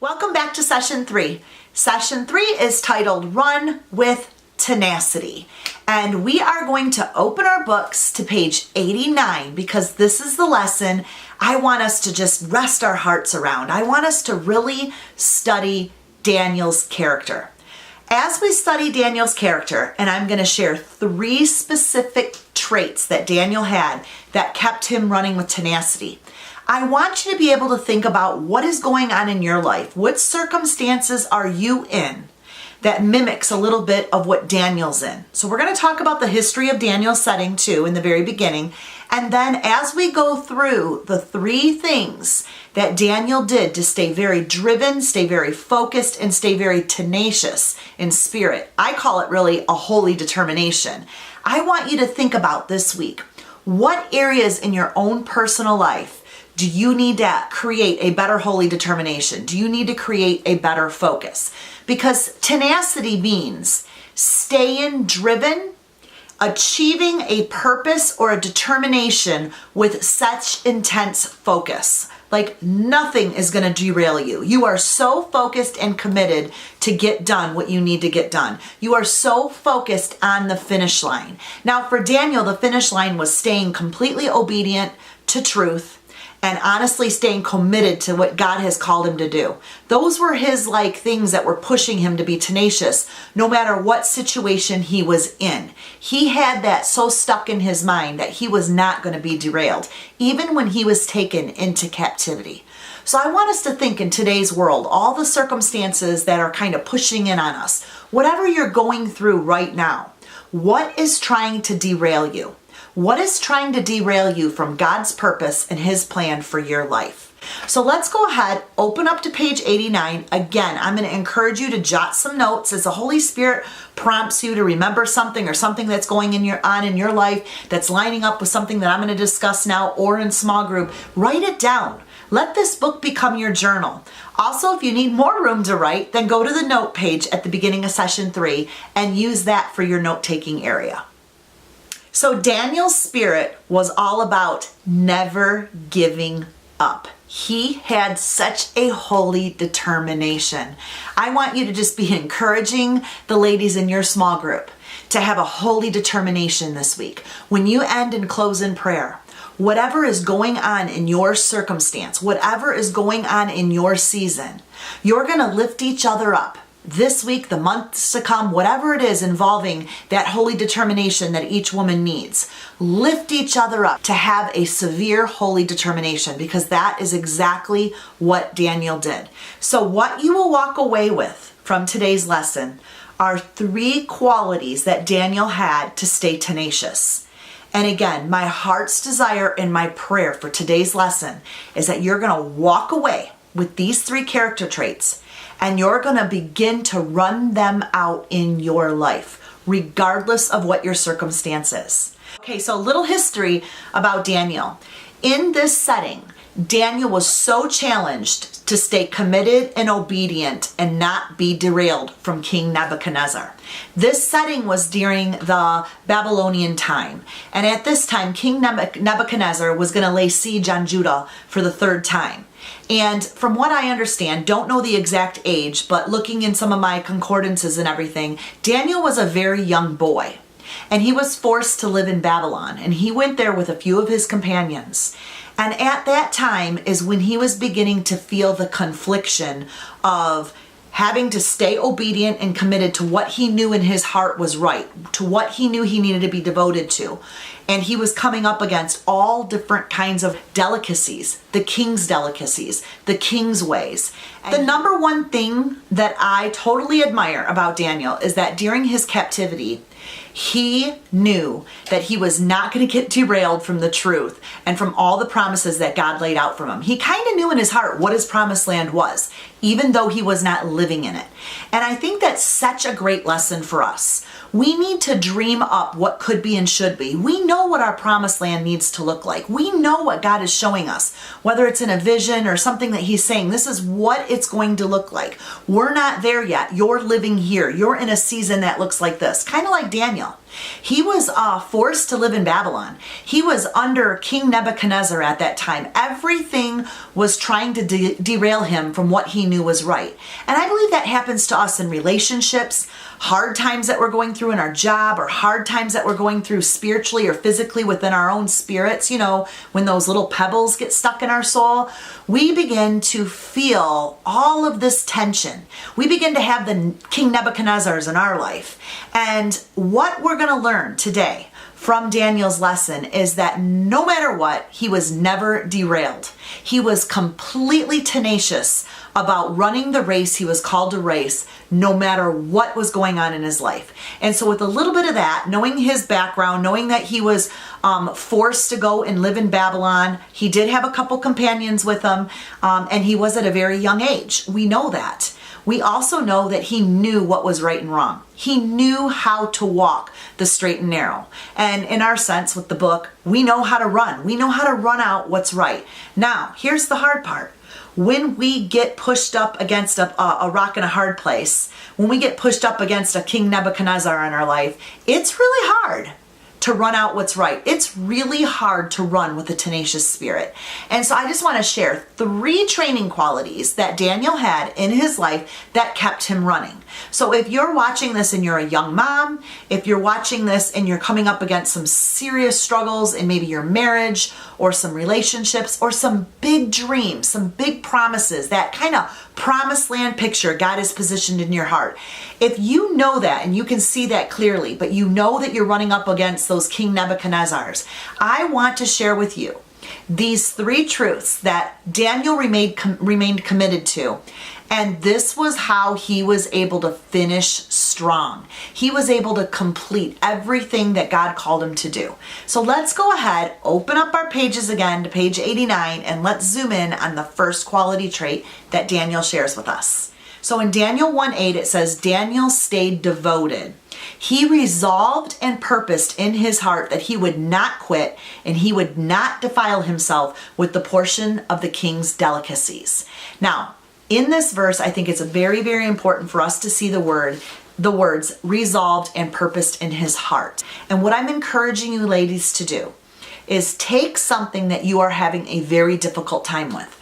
Welcome back to session 3. Session 3 is titled Run with Tenacity. And we are going to open our books to page 89 because this is the lesson I want us to just rest our hearts around. I want us to really study Daniel's character. As we study Daniel's character, and I'm going to share 3 specific traits that Daniel had that kept him running with tenacity. I want you to be able to think about what is going on in your life. What circumstances are you in that mimics a little bit of what Daniel's in? So we're going to talk about the history of Daniel's setting too in the very beginning. And then as we go through the 3 things that Daniel did to stay very driven, stay very focused, and stay very tenacious in spirit, I call it really a holy determination. I want you to think about this week. What areas in your own personal life do you need to create a better holy determination? Do you need to create a better focus? Because tenacity means staying driven, achieving a purpose or a determination with such intense focus. Like nothing is going to derail you. You are so focused and committed to get done what you need to get done. You are so focused on the finish line. Now for Daniel, the finish line was staying completely obedient to truth and honestly staying committed to what God has called him to do. Those were his things that were pushing him to be tenacious no matter what situation he was in. He had that so stuck in his mind that he was not going to be derailed, even when he was taken into captivity. So I want us to think in today's world, all the circumstances that are kind of pushing in on us, whatever you're going through right now, what is trying to derail you? What is trying to derail you from God's purpose and his plan for your life? So let's go ahead, open up to page 89. Again, I'm going to encourage you to jot some notes as the Holy Spirit prompts you to remember something or something that's going on in your life that's lining up with something that I'm going to discuss now or in small group. Write it down. Let this book become your journal. Also, if you need more room to write, then go to the note page at the beginning of session 3 and use that for your note-taking area. So Daniel's spirit was all about never giving up. He had such a holy determination. I want you to just be encouraging the ladies in your small group to have a holy determination this week. When you end and close in prayer, whatever is going on in your circumstance, whatever is going on in your season, you're going to lift each other up. This week, the months to come, whatever it is involving that holy determination that each woman needs, lift each other up to have a severe holy determination, because that is exactly what Daniel did. So what you will walk away with from today's lesson are 3 qualities that Daniel had to stay tenacious. And again, my heart's desire and my prayer for today's lesson is that you're going to walk away with these 3 character traits, and you're going to begin to run them out in your life, regardless of what your circumstance is. Okay, so a little history about Daniel. In this setting, Daniel was so challenged to stay committed and obedient and not be derailed from King Nebuchadnezzar. This setting was during the Babylonian time. And at this time, King Nebuchadnezzar was going to lay siege on Judah for the 3rd time. And from what I understand, don't know the exact age, but looking in some of my concordances and everything, Daniel was a very young boy. And he was forced to live in Babylon. And he went there with a few of his companions. And at that time is when he was beginning to feel the confliction of having to stay obedient and committed to what he knew in his heart was right, to what he knew he needed to be devoted to. And he was coming up against all different kinds of delicacies, the king's delicacies, the king's ways. And the number one thing that I totally admire about Daniel is that during his captivity, he knew that he was not going to get derailed from the truth and from all the promises that God laid out for him. He kind of knew in his heart what his promised land was, even though he was not living in it. And I think that's such a great lesson for us. We need to dream up what could be and should be. We know what our promised land needs to look like. We know what God is showing us, whether it's in a vision or something that he's saying, this is what it's going to look like. We're not there yet. You're living here. You're in a season that looks like this, kind of like Daniel. He was forced to live in Babylon. He was under King Nebuchadnezzar at that time. Everything was trying to derail him from what he knew was right. And I believe that happens to us in relationships, hard times that we're going through in our job, or hard times that we're going through spiritually or physically within our own spirits. You know, when those little pebbles get stuck in our soul, we begin to feel all of this tension. We begin to have the King Nebuchadnezzars in our life. And what we're going to learn today from Daniel's lesson is that no matter what, he was never derailed. He was completely tenacious about running the race he was called to race, no matter what was going on in his life. And so with a little bit of that, knowing his background, knowing that he was forced to go and live in Babylon, he did have a couple companions with him, and he was at a very young age. We know that. We also know that he knew what was right and wrong. He knew how to walk the straight and narrow. And in our sense with the book, we know how to run. We know how to run out what's right. Now, here's the hard part. When we get pushed up against a rock in a hard place, when we get pushed up against a King Nebuchadnezzar in our life, it's really hard to run out what's right. It's really hard to run with a tenacious spirit. And so I just want to share 3 training qualities that Daniel had in his life that kept him running. So if you're watching this and you're a young mom, if you're watching this and you're coming up against some serious struggles in maybe your marriage or some relationships or some big dreams, some big promises, that kind of promised land picture God has positioned in your heart. If you know that and you can see that clearly, but you know that you're running up against those King Nebuchadnezzars, I want to share with you these 3 truths that Daniel remained committed to. And this was how he was able to finish strong. He was able to complete everything that God called him to do. So let's go ahead, open up our pages again to page 89, and let's zoom in on the first quality trait that Daniel shares with us. So in Daniel 1:8, it says, Daniel stayed devoted. He resolved and purposed in his heart that he would not quit and he would not defile himself with the portion of the king's delicacies. Now, in this verse, I think it's very, very important for us to see the words resolved and purposed in his heart. And what I'm encouraging you ladies to do is take something that you are having a very difficult time with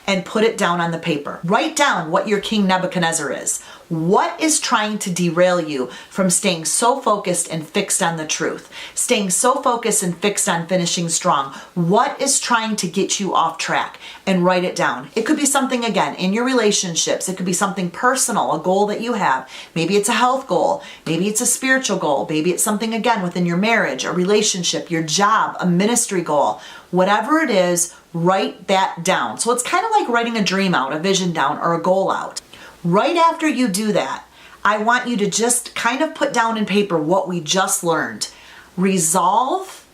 and put it down on the paper. Write down what your King Nebuchadnezzar is. What is trying to derail you from staying so focused and fixed on the truth? Staying so focused and fixed on finishing strong. What is trying to get you off track? And write it down. It could be something, again, in your relationships. It could be something personal, a goal that you have. Maybe it's a health goal. Maybe it's a spiritual goal. Maybe it's something, again, within your marriage, a relationship, your job, a ministry goal. Whatever it is, write that down. So it's kind of like writing a dream out, a vision down, or a goal out. Right after you do that, I want you to just kind of put down in paper what we just learned. Resolve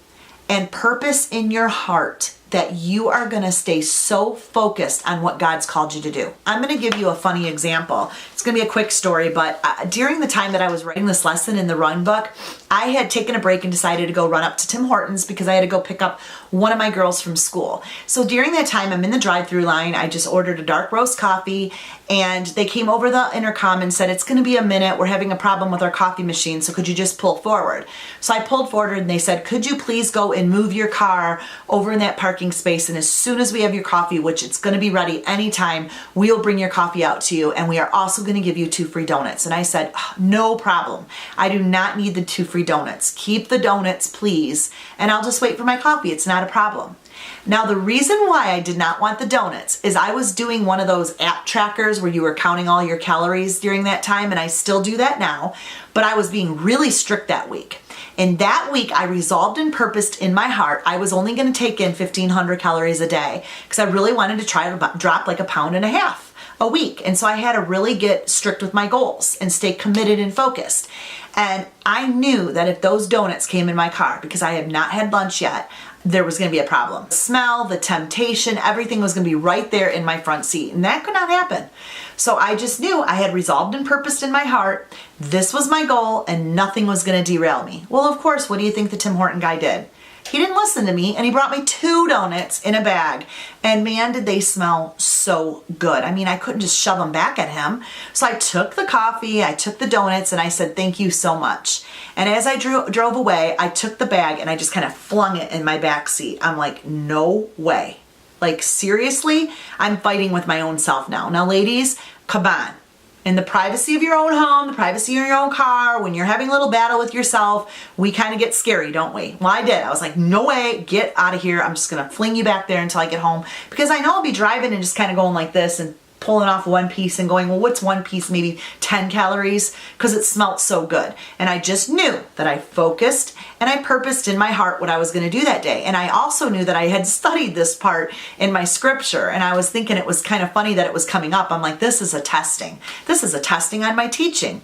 and purpose in your heart that you are going to stay so focused on what God's called you to do. I'm going to give you a funny example. It's going to be a quick story, but during the time that I was writing this lesson in the Run book, I had taken a break and decided to go run up to Tim Hortons because I had to go pick up one of my girls from school. So during that time, I'm in the drive-through line. I just ordered a dark roast coffee, and they came over the intercom and said, it's going to be a minute. We're having a problem with our coffee machine, so could you just pull forward? So I pulled forward, and they said, could you please go and move your car over in that parking space, and as soon as we have your coffee, which it's going to be ready anytime, we'll bring your coffee out to you, and we are also going to give you 2 free donuts. And I said, no problem. I do not need the 2 free donuts. Keep the donuts, please, and I'll just wait for my coffee. It's not a problem. Now, the reason why I did not want the donuts is I was doing one of those app trackers where you were counting all your calories during that time, and I still do that now, but I was being really strict that week. And that week, I resolved and purposed in my heart I was only going to take in 1,500 calories a day because I really wanted to try to drop like 1.5 pounds a week. And so I had to really get strict with my goals and stay committed and focused. And I knew that if those donuts came in my car, because I have not had lunch yet, there was going to be a problem. The smell, the temptation, everything was going to be right there in my front seat. And that could not happen. So I just knew I had resolved and purposed in my heart. This was my goal and nothing was going to derail me. Well, of course, what do you think the Tim Horton guy did? He didn't listen to me, and he brought me 2 donuts in a bag. And man, did they smell so good. I mean, I couldn't just shove them back at him. So I took the coffee, I took the donuts, and I said, thank you so much. And as I drove away, I took the bag and I just kind of flung it in my back seat. I'm like, no way. Like, seriously? I'm fighting with my own self now. Now, ladies, come on. In the privacy of your own home, the privacy of your own car, when you're having a little battle with yourself, we kind of get scary, don't we? Well, I did. I was like, no way, get out of here. I'm just going to fling you back there until I get home. Because I know I'll be driving and just kind of going like this and pulling off one piece and going, well, what's one piece? Maybe 10 calories, because it smelled so good. And I just knew that I focused and I purposed in my heart what I was going to do that day. And I also knew that I had studied this part in my scripture, and I was thinking it was kind of funny that it was coming up. I'm like, this is a testing. This is a testing on my teaching.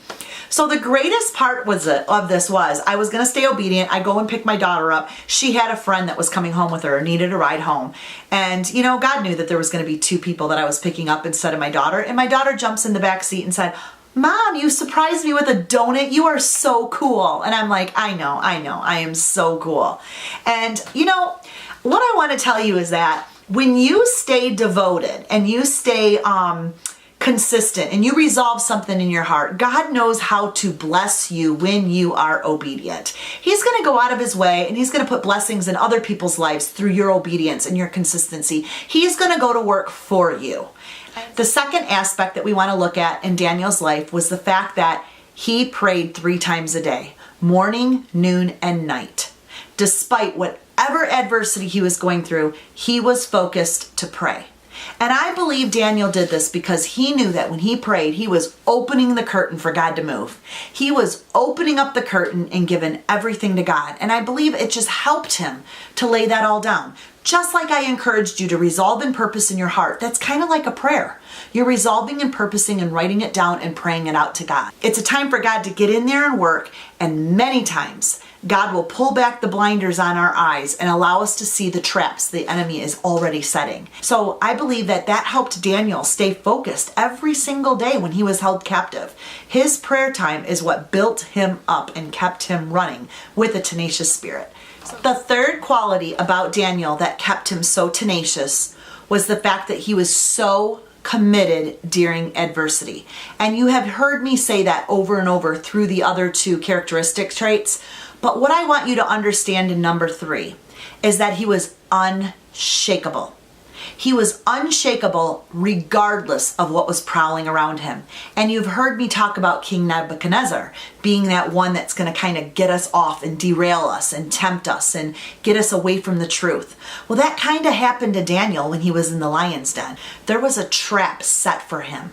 So the greatest part of this was I was going to stay obedient. I go and pick my daughter up. She had a friend that was coming home with her, needed a ride home. And, you know, God knew that there was going to be 2 people that I was picking up instead of my daughter. And my daughter jumps in the back seat and said, Mom, you surprised me with a donut. You are so cool. And I'm like, I know. I am so cool. And, you know, what I want to tell you is that when you stay devoted and you stay consistent and you resolve something in your heart, God knows how to bless you when you are obedient. He's going to go out of his way and he's going to put blessings in other people's lives through your obedience and your consistency. He's going to go to work for you. The second aspect that we want to look at in Daniel's life was the fact that he prayed 3 times a day, morning, noon, and night. Despite whatever adversity he was going through, he was focused to pray. And I believe Daniel did this because he knew that when he prayed, he was opening the curtain for God to move. He was opening up the curtain and giving everything to God. And I believe it just helped him to lay that all down. Just like I encouraged you to resolve and purpose in your heart, that's kind of like a prayer. You're resolving and purposing and writing it down and praying it out to God. It's a time for God to get in there and work, and many times God will pull back the blinders on our eyes and allow us to see the traps the enemy is already setting. So I believe that helped Daniel stay focused every single day when he was held captive. His prayer time is what built him up and kept him running with a tenacious spirit. The third quality about Daniel that kept him so tenacious was the fact that he was so committed during adversity. And you have heard me say that over and over through the other 2 characteristic traits. But what I want you to understand in number 3 is that he was unshakable. He was unshakable regardless of what was prowling around him. And you've heard me talk about King Nebuchadnezzar being that one that's going to kind of get us off and derail us and tempt us and get us away from the truth. Well, that kind of happened to Daniel when he was in the lion's den. There was a trap set for him.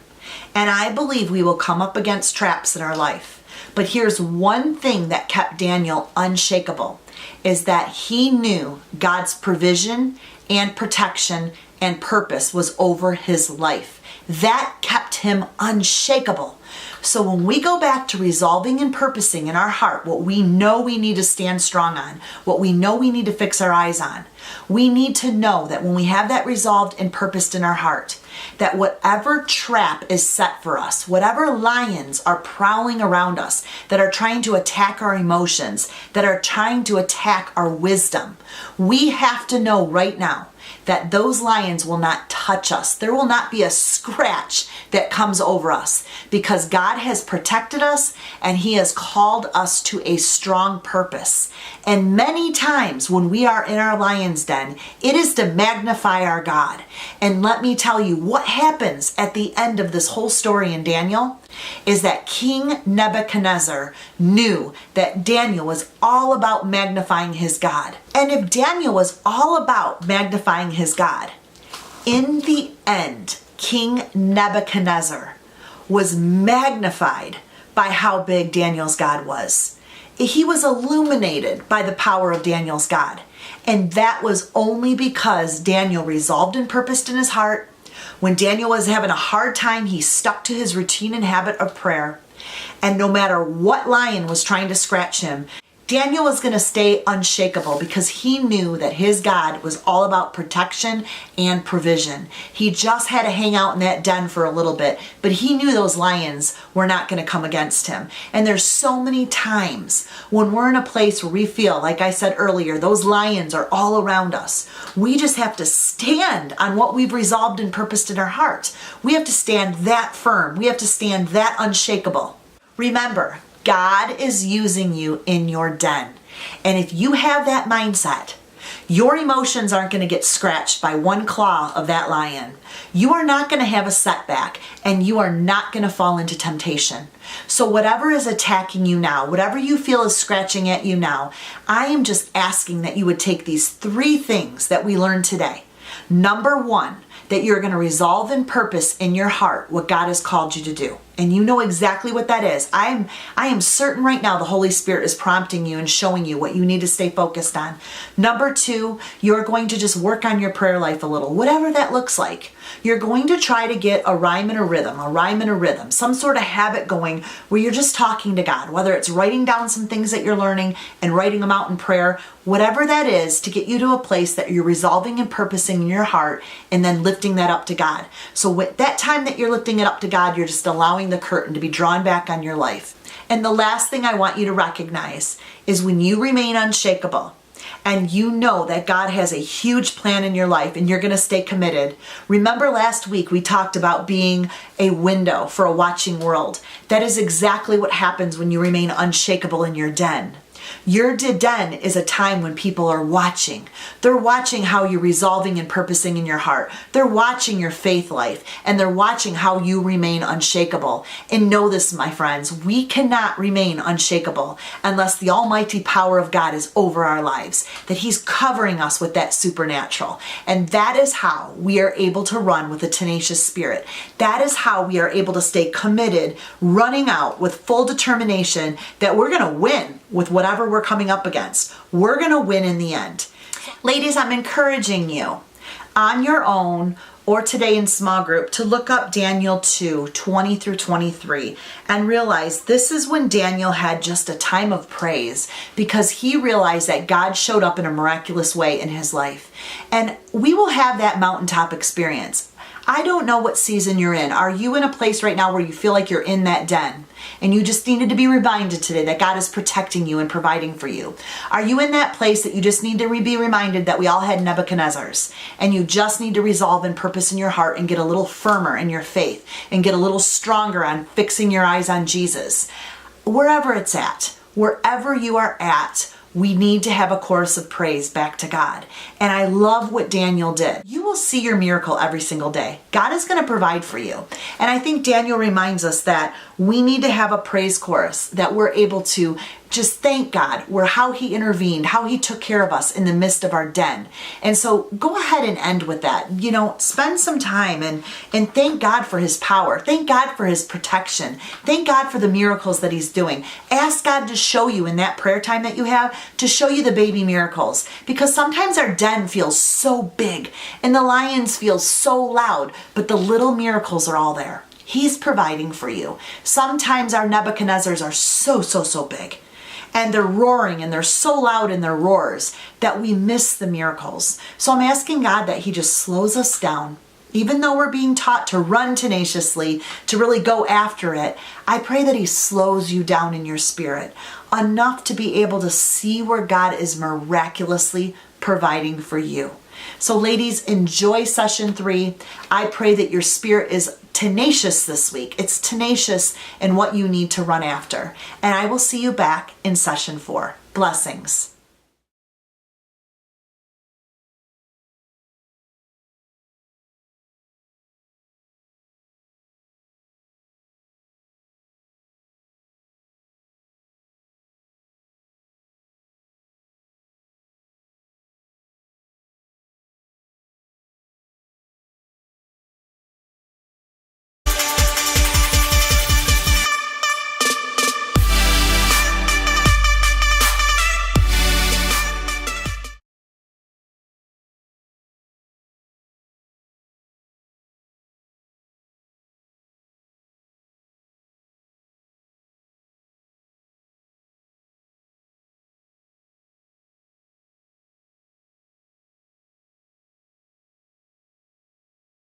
And I believe we will come up against traps in our life. But here's one thing that kept Daniel unshakable, is that he knew God's provision and protection and purpose was over his life. That kept him unshakable. So when we go back to resolving and purposing in our heart what we know we need to stand strong on, what we know we need to fix our eyes on, we need to know that when we have that resolved and purposed in our heart, that whatever trap is set for us, whatever lions are prowling around us that are trying to attack our emotions, that are trying to attack our wisdom, we have to know right now that those lions will not touch us. There will not be a scratch that comes over us because God has protected us and he has called us to a strong purpose. And many times when we are in our lion's den, it is to magnify our God. And let me tell you what happens at the end of this whole story in Daniel is that King Nebuchadnezzar knew that Daniel was all about magnifying his God. And if Daniel was all about magnifying his God, in the end, King Nebuchadnezzar was magnified by how big Daniel's God was. He was illuminated by the power of Daniel's God. And that was only because Daniel resolved and purposed in his heart. When Daniel was having a hard time, he stuck to his routine and habit of prayer. And no matter what lion was trying to scratch him, Daniel was going to stay unshakable because he knew that his God was all about protection and provision. He just had to hang out in that den for a little bit, but he knew those lions were not going to come against him. And there's so many times when we're in a place where we feel, like I said earlier, those lions are all around us. We just have to stand on what we've resolved and purposed in our heart. We have to stand that firm. We have to stand that unshakable. Remember, God is using you in your den. And if you have that mindset, your emotions aren't going to get scratched by one claw of that lion. You are not going to have a setback, and you are not going to fall into temptation. So whatever is attacking you now, whatever you feel is scratching at you now, I am just asking that you would take these 3 things that we learned today. Number 1, that you're going to resolve and purpose in your heart what God has called you to do. And you know exactly what that is. I am certain right now the Holy Spirit is prompting you and showing you what you need to stay focused on. Number 2, you're going to just work on your prayer life a little, whatever that looks like. You're going to try to get a rhyme and a rhythm, some sort of habit going where you're just talking to God, whether it's writing down some things that you're learning and writing them out in prayer, whatever that is, to get you to a place that you're resolving and purposing in your heart and then lifting that up to God. So with that time that you're lifting it up to God, you're just allowing the curtain to be drawn back on your life. And the last thing I want you to recognize is when you remain unshakable and you know that God has a huge plan in your life and you're going to stay committed. Remember last week we talked about being a window for a watching world. That is exactly what happens when you remain unshakable in your den. Your den is a time when people are watching. They're watching how you're resolving and purposing in your heart. They're watching your faith life, and they're watching how you remain unshakable. And know this, my friends, we cannot remain unshakable unless the almighty power of God is over our lives, that He's covering us with that supernatural. And that is how we are able to run with a tenacious spirit. That is how we are able to stay committed, running out with full determination that we're going to win with whatever we're coming up against. We're going to win in the end. Ladies, I'm encouraging you on your own or today in small group to look up Daniel 2:20 through 23 and realize this is when Daniel had just a time of praise because he realized that God showed up in a miraculous way in his life. And we will have that mountaintop experience. I don't know what season you're in. Are you in a place right now where you feel like you're in that den and you just needed to be reminded today that God is protecting you and providing for you? Are you in that place that you just need to be reminded that we all had Nebuchadnezzars and you just need to resolve and purpose in your heart and get a little firmer in your faith and get a little stronger on fixing your eyes on Jesus? Wherever it's at, wherever you are at, we need to have a chorus of praise back to God. And I love what Daniel did. You will see your miracle every single day. God is going to provide for you. And I think Daniel reminds us that we need to have a praise chorus that we're able to just thank God for how He intervened, how He took care of us in the midst of our den. And so go ahead and end with that. You know, spend some time and thank God for His power. Thank God for His protection. Thank God for the miracles that He's doing. Ask God to show you in that prayer time that you have, to show you the baby miracles. Because sometimes our den feels so big and the lions feel so loud, but the little miracles are all there. He's providing for you. Sometimes our Nebuchadnezzars are so big. And they're roaring and they're so loud in their roars that we miss the miracles. So I'm asking God that He just slows us down. Even though we're being taught to run tenaciously, to really go after it, I pray that He slows you down in your spirit enough to be able to see where God is miraculously providing for you. So ladies, enjoy session 3. I pray that your spirit is tenacious this week. It's tenacious in what you need to run after. And I will see you back in session 4. Blessings.